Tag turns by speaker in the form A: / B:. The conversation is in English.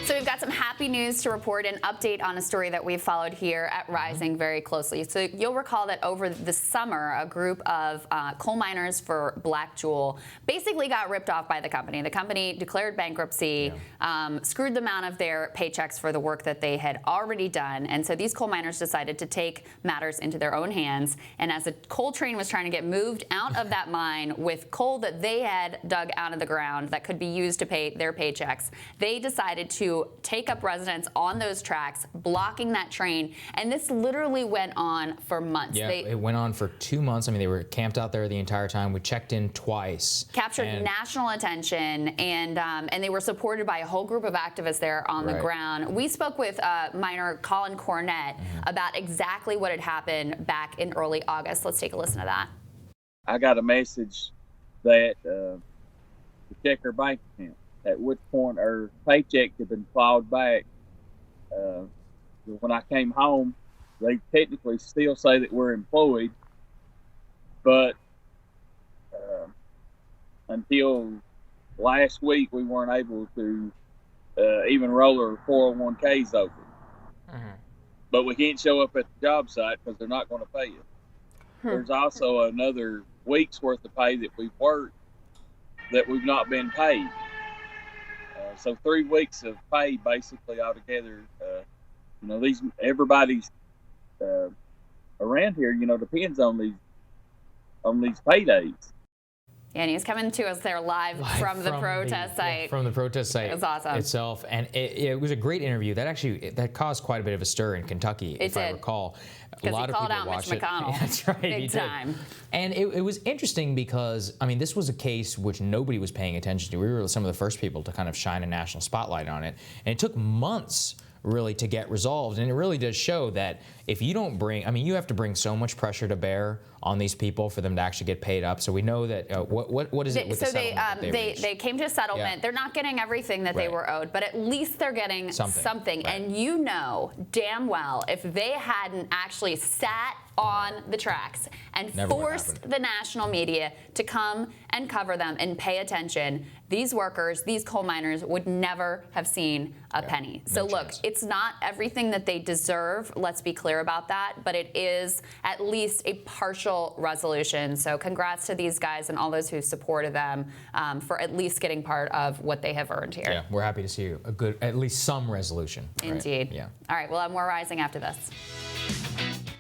A: So we've got some happy news to report, an update on a story that we've followed here at Rising very closely. So you'll recall that over the summer, a group of coal miners for Black Jewel basically got ripped off by the company. The company declared bankruptcy, screwed them out of their paychecks for the work that they had already done. And so these coal miners decided to take matters into their own hands. And as a coal train was trying to get moved out of that mine with coal that they had dug out of the ground that could be used to pay their paychecks, they decided to take up residence on those tracks, blocking that train. And this literally went on for months.
B: Yeah, it went on for 2 months. I mean, they were camped out there the entire time. We checked in twice.
A: Captured national attention, and they were supported by a whole group of activists there on the ground. We spoke with miner Colin Cornett about exactly what had happened back in early August. Let's take a listen to that.
C: I got a message that to check her bank account, at which point her paycheck had been clawed back. When I came home, they technically still say that we're employed, but until last week, we weren't able to even roll our 401ks over. But we can't show up at the job site because they're not going to pay us. There's also another week's worth of pay that we've worked that we've not been paid. So 3 weeks of pay basically altogether. Everybody's around here, depends on these paydays.
A: Yeah, and he's coming to us there live from the protest site.
B: From the protest site
A: it was awesome.
B: itself. And it was a great interview. That caused quite a bit of a stir in Kentucky, if I recall. A lot of people watched it. That's right.
A: Big time.
B: And it was interesting because, I mean, this was a case which nobody was paying attention to. We were some of the first people to kind of shine a national spotlight on it. And it took months really to get resolved. And it really does show that if you don't bring, I mean, you have to bring so much pressure to bear on these people for them to actually get paid up. So we know that, what is it with the settlement
A: they came to a settlement. They're not getting everything that they were owed, but at least they're getting something. And you know damn well, if they hadn't actually sat on the tracks and forced the national media to come and cover them and pay attention, these workers, these coal miners would never have seen a penny. So look, it's not everything that they deserve. Let's be clear about that, but it is at least a partial resolution. So congrats to these guys and all those who supported them for at least getting part of what they have earned here.
B: Yeah, we're happy to see a good, at least some resolution.
A: Indeed.
B: Right? Yeah.
A: All right, we'll have more Rising after this.